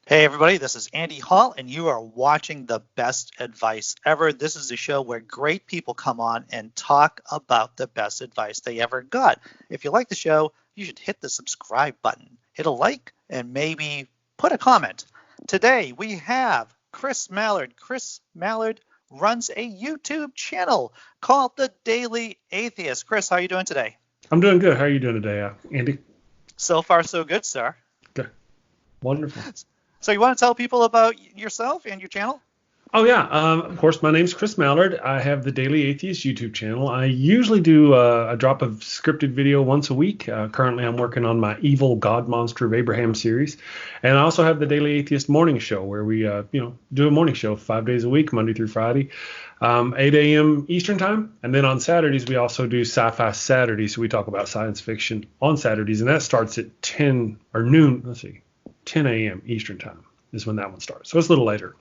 Hey everybody, this is Andy Hall, and you are watching The Best Advice Ever. This is the show where great people come on and talk about the best advice they ever got. If you like the show, you should hit the subscribe button, hit a like, and maybe put a comment. Today we have Chris Mallard. Chris Mallard runs a YouTube channel called The Daily Atheist. Chris, how are you doing today? I'm doing good. How are you doing today, Andy? So far, so good, sir. Good. Wonderful. So you want to tell people about yourself and your channel? Oh, yeah. Of course, my name's Chris Mallard. I have the Daily Atheist YouTube channel. I usually do a drop of scripted video once a week. Currently, I'm working on my Evil God Monster of Abraham series. And I also have the Daily Atheist morning show where we, do a morning show 5 days a week, Monday through Friday, 8 a.m. Eastern time. And then on Saturdays, we also do Sci-Fi Saturdays. So we talk about science fiction on Saturdays. And that starts at 10 a.m. Eastern time is when that one starts. So it's a little later.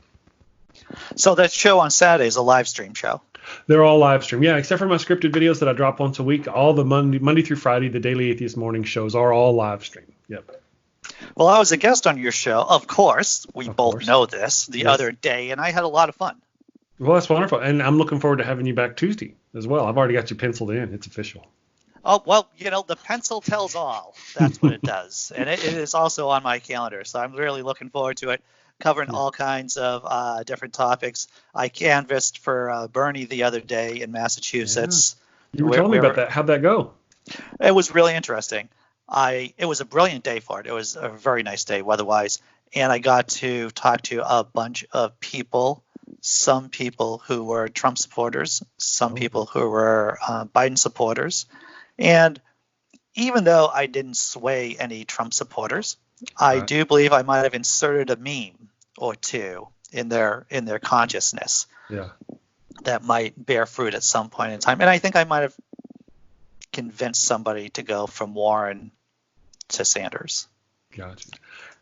So that show on Saturday is a live stream show. They're all live stream. Yeah, except for my scripted videos that I drop once a week. All the Monday through Friday, the Daily Atheist morning shows are all live stream. Yep. Well, I was a guest on your show. Of course, we both know this the other day, and I had a lot of fun. Well, that's wonderful. And I'm looking forward to having you back Tuesday as well. I've already got you penciled in. It's official. Oh, well, the pencil tells all. That's what it does. And it is also on my calendar. So I'm really looking forward to it, covering all kinds of different topics. I canvassed for Bernie the other day in Massachusetts. Yeah. You were telling me about that. How'd that go? It was really interesting. It was a brilliant day for it. It was a very nice day weather-wise. And I got to talk to a bunch of people, some people who were Trump supporters, some people who were Biden supporters. And even though I didn't sway any Trump supporters, I do believe I might have inserted a meme or two in their consciousness that might bear fruit at some point in time. And I think I might have convinced somebody to go from Warren to Sanders. Gotcha.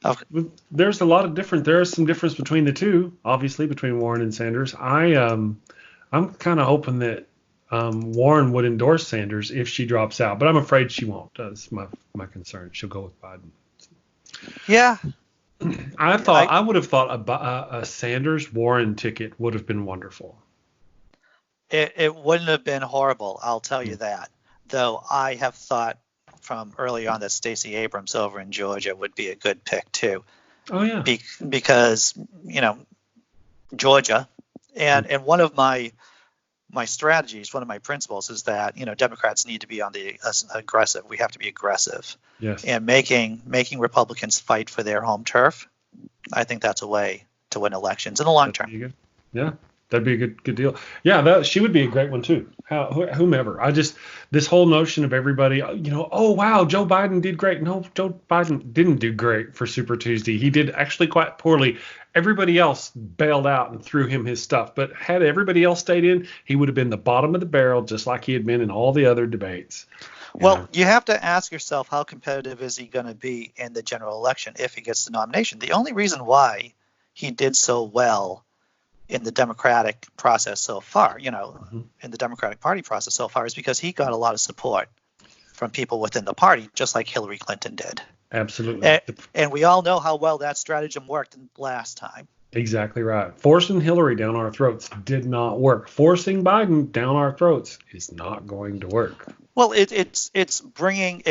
Okay. There's some difference between the two, obviously, between Warren and Sanders. I'm kind of hoping that Warren would endorse Sanders if she drops out, but I'm afraid she won't. That's my concern. She'll go with Biden. Yeah. I would have thought a Sanders Warren ticket would have been wonderful. It wouldn't have been horrible, I'll tell you that. Though I have thought from early on that Stacey Abrams over in Georgia would be a good pick too. Oh yeah. Because Georgia and one of my strategies, one of my principles is that Democrats need to be on the aggressive. We have to be aggressive. Yes. And making Republicans fight for their home turf. I think that's a way to win elections in the long term. Yeah, that'd be a good deal. Yeah, she would be a great one too. Whomever. This whole notion of everybody, oh wow, Joe Biden did great. No, Joe Biden didn't do great for Super Tuesday. He did actually quite poorly. Everybody else bailed out and threw him his stuff. But had everybody else stayed in, he would have been the bottom of the barrel, just like he had been in all the other debates. Well, you have to ask yourself, how competitive is he going to be in the general election if he gets the nomination? The only reason why he did so well in the Democratic process so far, in the Democratic Party process so far, is because he got a lot of support from people within the party, just like Hillary Clinton did. Absolutely. And we all know how well that stratagem worked last time. Exactly right. Forcing Hillary down our throats did not work. Forcing Biden down our throats is not going to work. Well, it's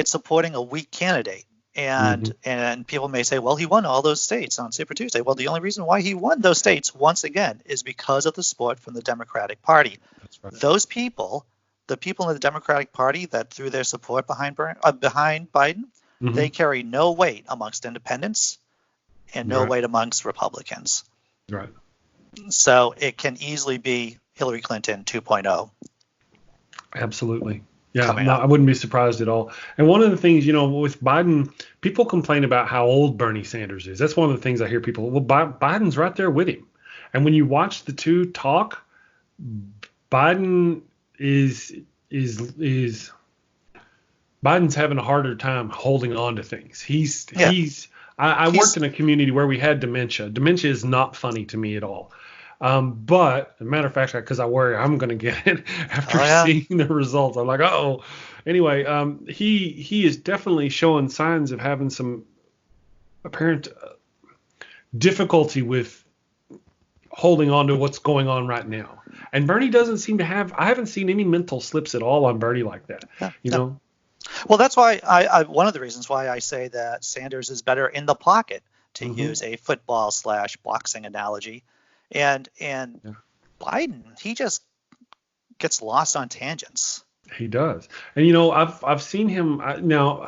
supporting a weak candidate. And people may say, well, he won all those states on Super Tuesday. Well, the only reason why he won those states, once again, is because of the support from the Democratic Party. That's right. Those people, the people in the Democratic Party that threw their support behind Biden, they carry no weight amongst independents and no weight amongst Republicans. Right. So it can easily be Hillary Clinton 2.0. Absolutely. Yeah, I wouldn't be surprised at all. And one of the things, with Biden, people complain about how old Bernie Sanders is. That's one of the things I hear people, well, Biden's right there with him. And when you watch the two talk, Biden Biden's having a harder time holding on to things. I worked in a community where we had dementia. Dementia is not funny to me at all. But as a matter of fact, because I worry I'm going to get it after seeing the results, I'm like, uh-oh. Anyway, he is definitely showing signs of having some apparent difficulty with holding on to what's going on right now. And Bernie doesn't seem to have. I haven't seen any mental slips at all on Bernie like that. Yeah, you yeah. know. Well, that's why one of the reasons why I say that Sanders is better in the pocket, to use a football/boxing analogy, and Biden, he just gets lost on tangents. He does. And I've seen him now.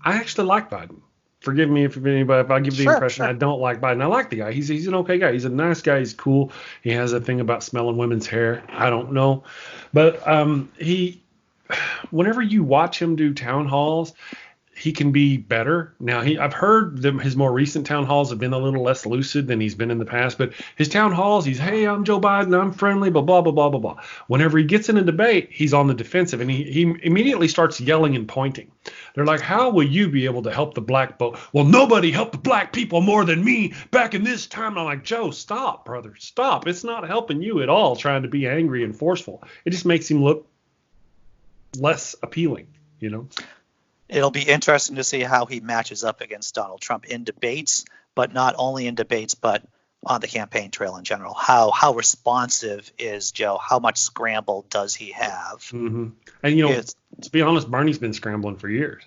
I actually like Biden. Forgive me if I give the impression I don't like Biden. I like the guy. He's an okay guy. He's a nice guy. He's cool. He has a thing about smelling women's hair. I don't know, but whenever you watch him do town halls, he can be better. Now I've heard his more recent town halls have been a little less lucid than he's been in the past, but his town halls, hey, I'm Joe Biden, I'm friendly, blah, blah, blah, blah, blah, blah. Whenever he gets in a debate, he's on the defensive, and he immediately starts yelling and pointing. They're like, how will you be able to help the black vote? Well, nobody helped the black people more than me back in this time. And I'm like, Joe, stop, brother, stop. It's not helping you at all trying to be angry and forceful. It just makes him look less appealing, It'll be interesting to see how he matches up against Donald Trump in debates, but not only in debates, but on the campaign trail in general. How responsive is Joe? How much scramble does he have? Mm-hmm. And, to be honest, Bernie's been scrambling for years.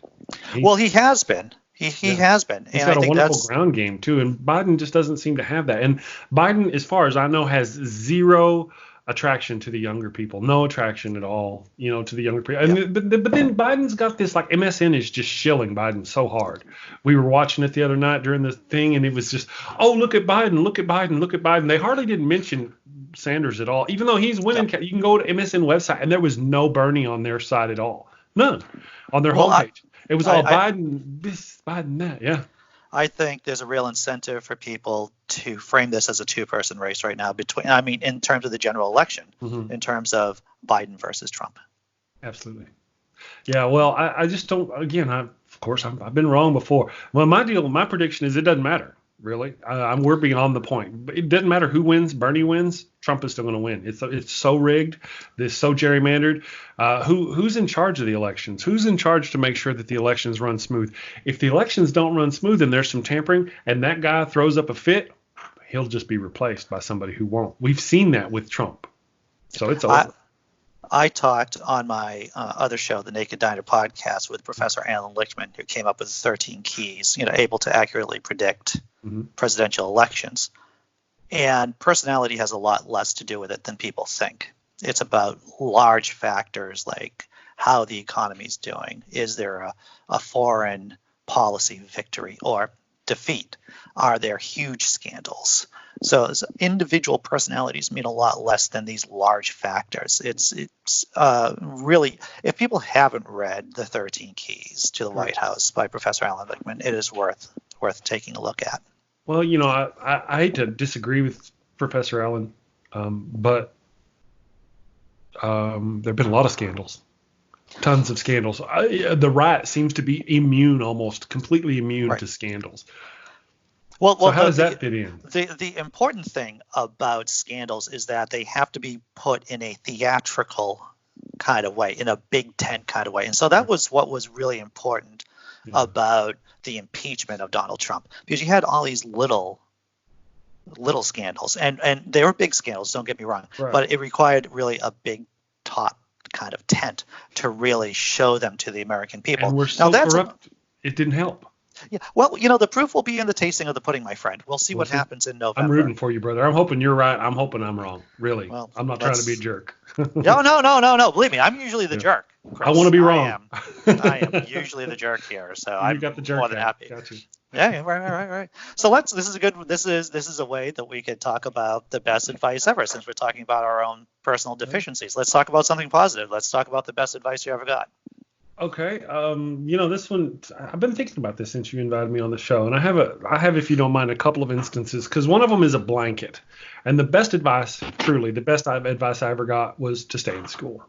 He has been. He has been. He's got a wonderful ground game, too, and Biden just doesn't seem to have that. And Biden, as far as I know, has zero attraction to the younger people, no attraction at all, to the younger people. And but then Biden's got this, like, MSN is just shilling Biden so hard. We were watching it the other night during the thing, and it was just, oh, look at Biden, look at Biden, look at Biden. They hardly didn't mention Sanders at all, even though he's winning. You can go to MSN website, and there was no Bernie on their side at all, none on their homepage. It was all Biden this, Biden that, yeah. I think there's a real incentive for people to frame this as a two-person race right now in terms of the general election, in terms of Biden versus Trump. Absolutely. Yeah, well, I just don't, again, I've been wrong before. Well, my prediction is it doesn't matter, really. We're beyond the point. It doesn't matter who wins. Bernie wins. Trump is still going to win. It's so rigged. It's so gerrymandered. Who's in charge of the elections? Who's in charge to make sure that the elections run smooth? If the elections don't run smooth and there's some tampering and that guy throws up a fit, he'll just be replaced by somebody who won't. We've seen that with Trump. So it's over. I talked on my other show, the Naked Diner podcast, with Professor Alan Lichtman, who came up with 13 keys, able to accurately predict presidential elections. And personality has a lot less to do with it than people think. It's about large factors like how the economy's doing. Is there a foreign policy victory or defeat? Are there huge scandals? So individual personalities mean a lot less than these large factors. It's really, if people haven't read the 13 Keys to the White House by Professor Alan Lichtman, it is worth taking a look at. Well, I hate to disagree with Professor Allen, but there have been a lot of scandals, tons of scandals. The right seems to be almost completely immune to scandals. Well, so how does that fit in? The important thing about scandals is that they have to be put in a theatrical kind of way, in a big tent kind of way. And so that was what was really important about the impeachment of Donald Trump, because you had all these little scandals, and they were big scandals, don't get me wrong, but it required really a big top kind of tent to really show them to the American people. And we're so corrupt, it didn't help. Yeah, well, the proof will be in the tasting of the pudding, my friend. We'll see what happens in November. I'm rooting for you, brother. I'm hoping you're right. I'm hoping I'm wrong. Really. Well, I'm not trying to be a jerk. No. Believe me, I'm usually the jerk. Chris. I want to be wrong. I am usually the jerk here, so I'm more than happy. Got you. Yeah, right. So this is a way that we could talk about the best advice ever, since we're talking about our own personal deficiencies. Let's talk about something positive. Let's talk about the best advice you ever got. Okay. This one, I've been thinking about this since you invited me on the show, and I have, if you don't mind, a couple of instances, because one of them is a blanket. And the best advice, truly, the best advice I ever got was to stay in school.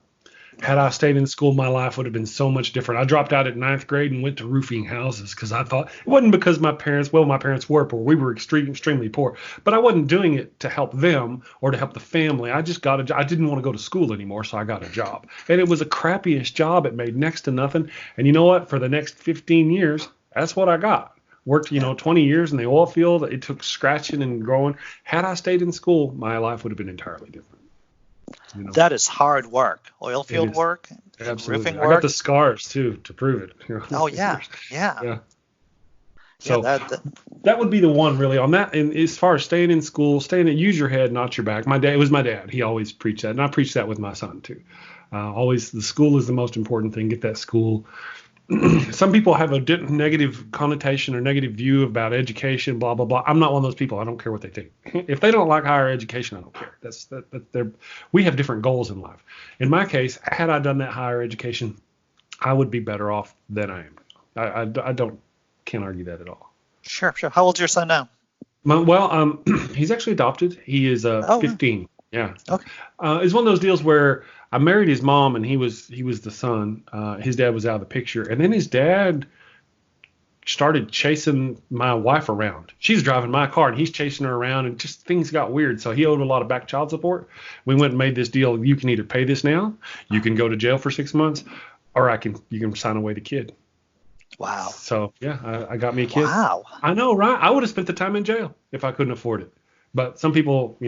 Had I stayed in school, my life would have been so much different. I dropped out at 9th grade and went to roofing houses because I thought it wasn't because my parents were poor. We were extremely poor, but I wasn't doing it to help them or to help the family. I just got a job. I didn't want to go to school anymore, so I got a job. And it was a crappyish job. It made next to nothing. And you know what? For the next 15 years, that's what I got. Worked, 20 years in the oil field. It took scratching and growing. Had I stayed in school, my life would have been entirely different. That is hard work. Oil field work, absolutely. roofing I work. got the scars too to prove it. Oh yeah. So that would be the one really on that. And as far as staying in school, use your head, not your back. It was my dad. He always preached that, and I preach that with my son too. Always, the school is the most important thing. Get that school. Some people have a negative connotation or negative view about education, blah blah blah. I'm not one of those people. I don't care what they think. If they don't like higher education, I don't care. We have different goals in life. In my case, had I done that higher education, I would be better off than I am. I can't argue that at all. Sure. How old's your son now? He's actually adopted. He is 15. Yeah. Okay. It's one of those deals where I married his mom and he was the son. His dad was out of the picture, and then his dad started chasing my wife around. She's driving my car and he's chasing her around, and just things got weird. So he owed a lot of back child support. We went and made this deal. You can either pay this now, you can go to jail for 6 months, or you can sign away the kid. Wow. So yeah, I got me a kid. Wow. I know, right? I would have spent the time in jail if I couldn't afford it. But some people,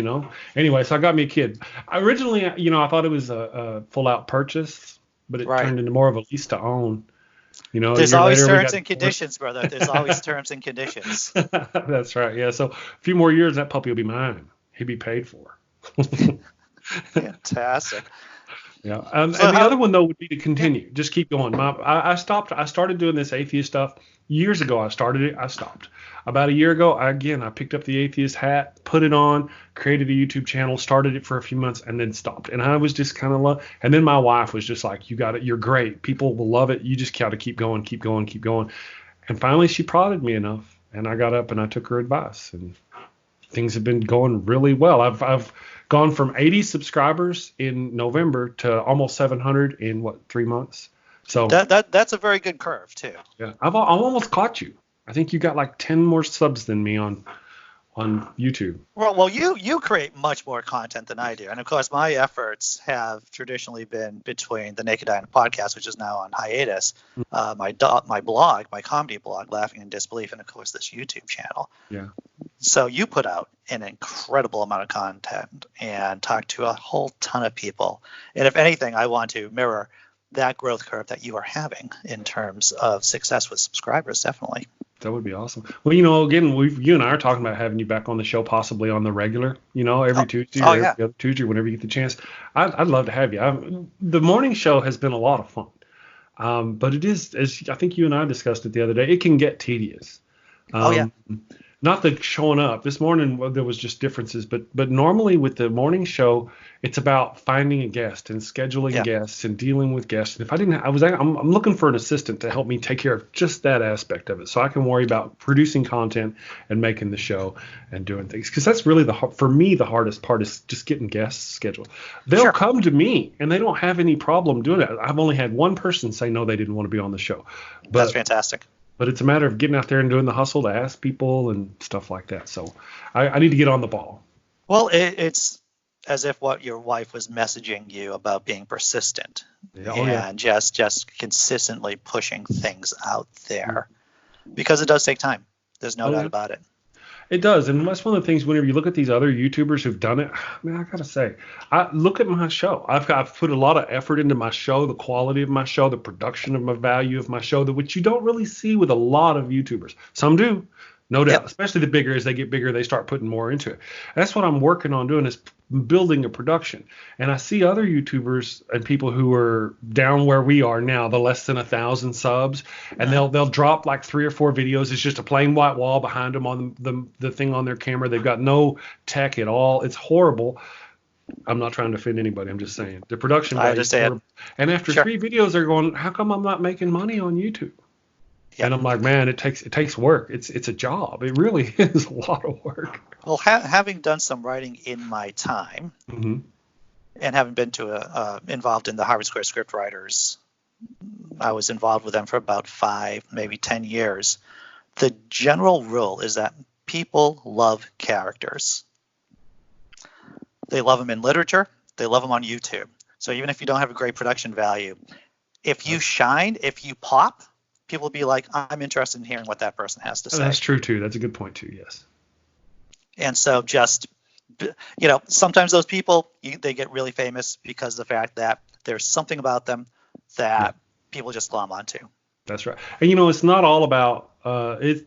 anyway, so I got me a kid. Originally, I thought it was a full out purchase, but it turned into more of a lease to own. There's always terms and conditions, brother. There's always terms and conditions. That's right. Yeah. So a few more years, that puppy will be mine. He'd be paid for. Fantastic. Yeah. And the other one, though, would be to continue. Just keep going. I started doing this atheist stuff years ago. I started it. I stopped. About a year ago, I picked up the atheist hat, put it on, created a YouTube channel, started it for a few months, and then stopped. And I was just kind of and then my wife was just like, you got it. You're great. People will love it. You just got to keep going, keep going, keep going. And finally, she prodded me enough, and I got up and I took her advice, and things have been going really well. I've gone from 80 subscribers in November to almost 700 in 3 months. So that's a very good curve too. Yeah, I've almost caught you. I think you got like 10 more subs than me on YouTube. Well, you create much more content than I do, and of course, my efforts have traditionally been between the Naked Eye podcast, which is now on hiatus, my blog, my comedy blog, Laughing in Disbelief, and of course, this YouTube channel. Yeah. So you put out an incredible amount of content and talk to a whole ton of people, and if anything, I want to mirror that growth curve that you are having in terms of success with subscribers, definitely. That would be awesome. Well, again, you and I are talking about having you back on the show, possibly on the regular, every Tuesday or every other Tuesday, whenever you get the chance. I'd love to have you. The morning show has been a lot of fun, but it is, as I think you and I discussed it the other day, it can get tedious. Not the showing up. This morning there was just differences, but normally with the morning show, it's about finding a guest and scheduling guests and dealing with guests. And if I didn't, I'm looking for an assistant to help me take care of just that aspect of it, so I can worry about producing content and making the show and doing things. Because that's really for me the hardest part is just getting guests scheduled. They'll come to me and they don't have any problem doing it. I've only had one person say no, they didn't want to be on the show. But that's fantastic. But it's a matter of getting out there and doing the hustle to ask people and stuff like that. So I need to get on the ball. Well, it's as if what your wife was messaging you about being persistent and just consistently pushing things out there, because it does take time. There's no doubt about it. It does, and that's one of the things. Whenever you look at these other YouTubers who've done it, man, I gotta say, I look at my show. I've put a lot of effort into my show, the quality of my show, the production of my value of my show, which you don't really see with a lot of YouTubers. Some do, no doubt. Especially the bigger, as they get bigger, they start putting more into it. And that's what I'm working on doing, is building a production. And I see other YouTubers and people who are down where we are now, the less than 1,000 subs, and they'll drop like 3 or 4 videos. It's just a plain white wall behind them on the thing on their camera. They've got no tech at all. It's horrible. I'm not trying to offend anybody. I'm just saying the production value is horrible. And after 3 videos, they're going, how come I'm not making money on YouTube? And I'm like, man, it takes work. It's a job. It really is a lot of work. Well, having done some writing in my time, and having been involved in the Harvard Square scriptwriters, I was involved with them for about 5, maybe 10 years. The general rule is that people love characters. They love them in literature. They love them on YouTube. So even if you don't have a great production value, if you shine, if you pop, people will be like, I'm interested in hearing what that person has to say. That's true too. That's a good point too. Yes. And so just, sometimes those people, they get really famous because of the fact that there's something about them that people just glom onto. That's right. And it's not all about it.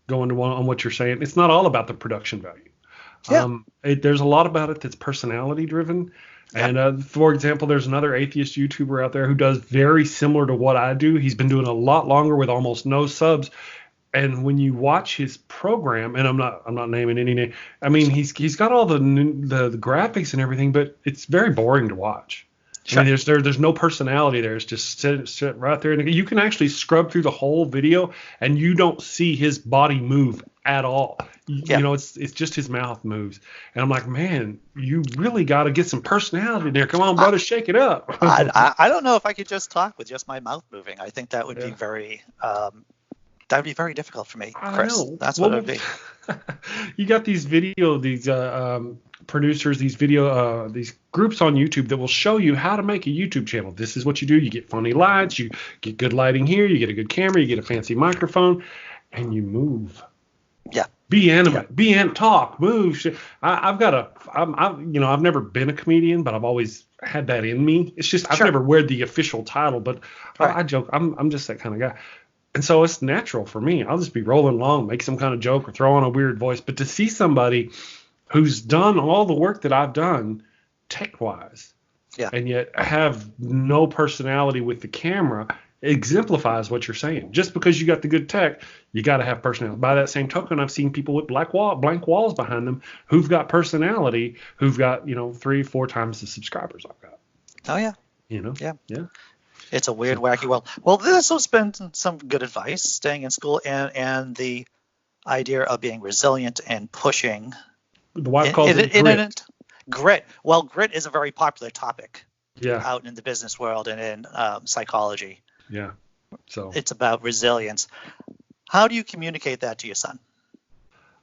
Going on what you're saying, it's not all about the production value. Yeah. There's a lot about it that's personality driven. Yep. And for example, there's another atheist YouTuber out there who does very similar to what I do. He's been doing a lot longer with almost no subs. And when you watch his program, and I'm not naming any name. I mean, he's got all the graphics and everything, but it's very boring to watch. Sure. I mean, there's no personality there. It's just sit right there, and you can actually scrub through the whole video, and you don't see his body move at all. Yeah. It's just his mouth moves, and I'm like, man, you really got to get some personality there. Come on, brother, shake it up. I don't know if I could just talk with just my mouth moving. I think that would be very difficult for me, Chris. That's what it would be. You got these producers, these groups on YouTube that will show you how to make a YouTube channel. This is what you do. You get funny lights, you get good lighting here, you get a good camera, you get a fancy microphone, and you move. Yeah. Be animate, talk, move. I've never been a comedian, but I've always had that in me. It's just I've never wear the official title, but I joke. I'm just that kind of guy. And so it's natural for me. I'll just be rolling along, make some kind of joke or throw on a weird voice. But to see somebody who's done all the work that I've done tech-wise, and yet have no personality with the camera, exemplifies what you're saying. Just because you got the good tech, you got to have personality. By that same token, I've seen people with blank walls behind them who've got personality, who've got 3-4 times the subscribers I've got. Oh yeah. Yeah. It's a weird, wacky world. Well, this has been some good advice, staying in school and the idea of being resilient and pushing. The wife calls it grit. Grit. Well, grit is a very popular topic out in the business world and in psychology. Yeah. So it's about resilience. How do you communicate that to your son?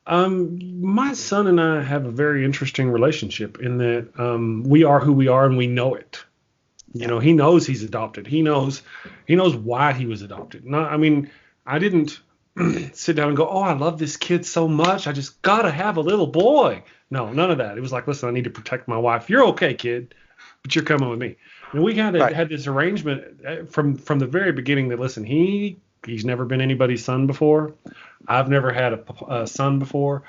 My son and I have a very interesting relationship in that we are who we are and we know it. He knows he's adopted. He knows why he was adopted. I didn't sit down and go, oh, I love this kid so much, I just gotta have a little boy. No, none of that. It was like, listen, I need to protect my wife. You're okay, kid, but you're coming with me. And we had this arrangement from the very beginning that, listen, he's never been anybody's son before. I've never had a son before.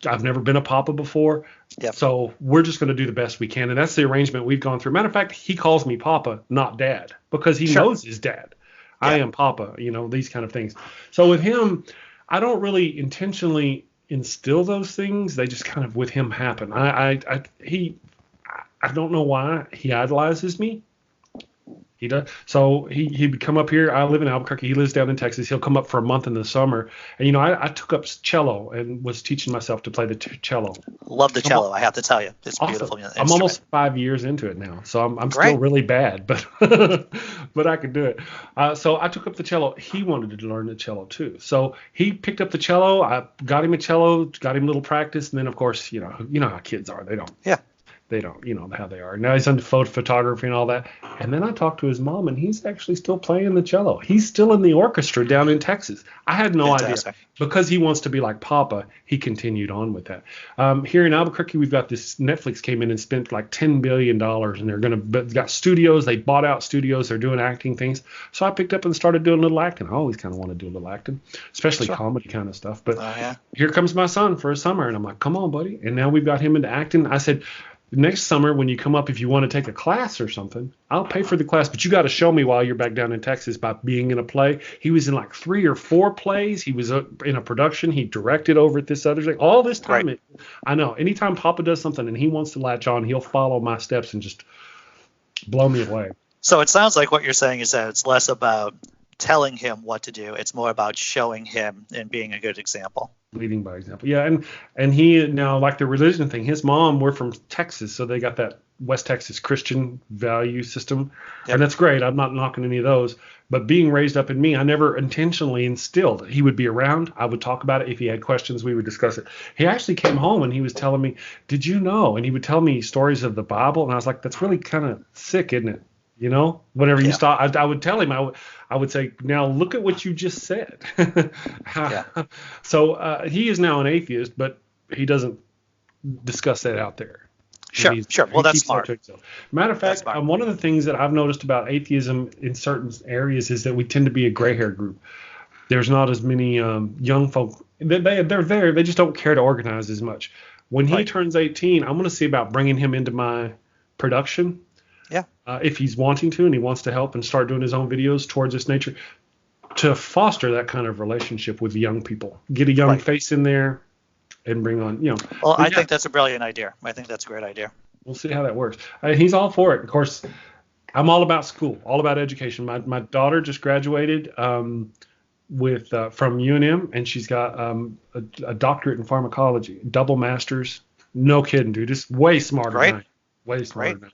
I've never been a papa before. Yep. So we're just going to do the best we can. And that's the arrangement we've gone through. Matter of fact, he calls me papa, not dad, because he knows his dad. Yeah. I am papa, these kind of things. So with him, I don't really intentionally instill those things. They just kind of with him happen. I don't know why he idolizes me. He does. So he would come up here. I live in Albuquerque. He lives down in Texas. He'll come up for a month in the summer. And, I took up cello and was teaching myself to play the cello. Love the cello, I have to tell you. It's awesome. Beautiful instrument. I'm almost 5 years into it now. So I'm still really bad, but but I could do it. So I took up the cello. He wanted to learn the cello too. So he picked up the cello. I got him a cello, got him a little practice. And then, of course, you know how kids are. They don't. Yeah. They don't, how they are. Now he's into photography and all that. And then I talked to his mom, and he's actually still playing the cello. He's still in the orchestra down in Texas. I had no idea. Because he wants to be like Papa, he continued on with that. Here in Albuquerque, we've got this Netflix came in and spent like $10 billion. And they're got studios. They bought out studios. They're doing acting things. So I picked up and started doing a little acting. I always kind of want to do a little acting, especially comedy kind of stuff. But here comes my son for a summer. And I'm like, come on, buddy. And now we've got him into acting. I said, next summer, when you come up, if you want to take a class or something, I'll pay for the class, but you got to show me while you're back down in Texas by being in a play. He was in like 3 or 4 plays. He was in a production. He directed over at this other thing. All this time, I know. Anytime Papa does something and he wants to latch on, he'll follow my steps and just blow me away. So it sounds like what you're saying is that it's less about telling him what to do. It's more about showing him and being a good example. Leading by example. Yeah, and he now, like the religion thing, his mom, we're from Texas, so they got that West Texas Christian value system. Yep. And that's great. I'm not knocking any of those. But being raised up in me, I never intentionally instilled. He would be around. I would talk about it. If he had questions, we would discuss it. He actually came home and he was telling me, did you know? And he would tell me stories of the Bible. And I was like, that's really kind of sick, isn't it? You know, whenever you Yeah. stop, I would tell him, I would say, now look at what you just said. Yeah. So he is now an atheist, but he doesn't discuss that out there. Sure. Sure. Well, He that's keeps that smart. to himself. Matter of That's fact, smart. one of the things that I've noticed about atheism in certain areas is that we tend to be a gray hair group. There's not as many young folk. They're there. They just don't care to organize as much. When he Right. turns 18, I'm going to see about bringing him into my production. Yeah. If he's wanting to and he wants to help and start doing his own videos towards this nature, to foster that kind of relationship with young people. Get a young Right. face in there and bring on, Well, But I yeah, think that's a brilliant idea. I think that's a great idea. we'll see how that works. He's all for it. Of course, I'm all about school, all about education. My daughter just graduated with from UNM, and she's got a doctorate in pharmacology, double masters. No kidding, dude. It's way smarter Great. than I am. Way smarter Great. than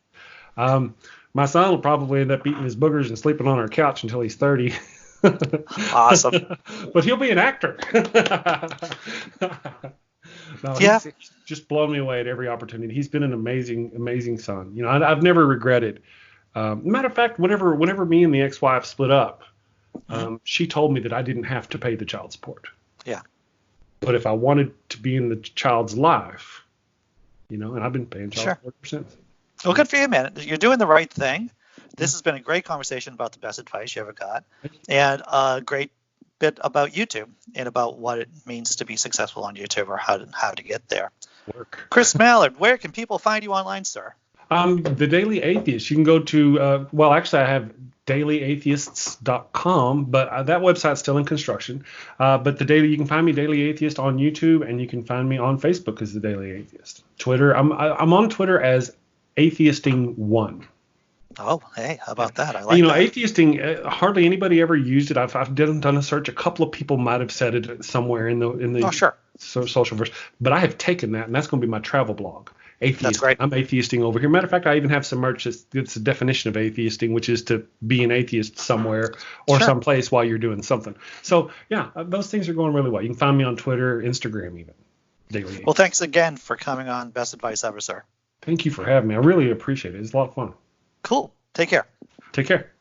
I am. My son will probably end up eating his boogers and sleeping on our couch until he's 30. Awesome. But he'll be an actor. No, Yeah. he's just blown me away at every opportunity. He's been an amazing, amazing son. I've never regretted. Matter of fact, whenever me and the ex-wife split up, she told me that I didn't have to pay the child support. Yeah. But if I wanted to be in the child's life, and I've been paying child Sure. support ever since. Well, good for you, man. You're doing the right thing. This has been a great conversation about the best advice you ever got, and a great bit about YouTube and about what it means to be successful on YouTube or how to get there. Work. Chris Mallard, where can people find you online, sir? The Daily Atheist. You can go to, actually, I have dailyatheists.com, but that website's still in construction. But you can find me Daily Atheist on YouTube, and you can find me on Facebook as the Daily Atheist. Twitter, I'm on Twitter as Atheisting1. Oh, hey, how about that? I like that. Atheisting, hardly anybody ever used it. I've done a search. A couple of people might have said it somewhere in the Oh, sure. social verse, but I have taken that, and that's going to be my travel blog. Atheist. That's great. I'm atheisting over here. Matter of fact, I even have some merch that's a definition of atheisting, which is to be an atheist somewhere or Sure. someplace while you're doing something. So, yeah, those things are going really well. You can find me on Twitter, Instagram, even. Daily Atheist. Well, thanks again for coming on Best Advice Ever, sir. Thank you for having me. I really appreciate it. It's a lot of fun. Cool. Take care. Take care.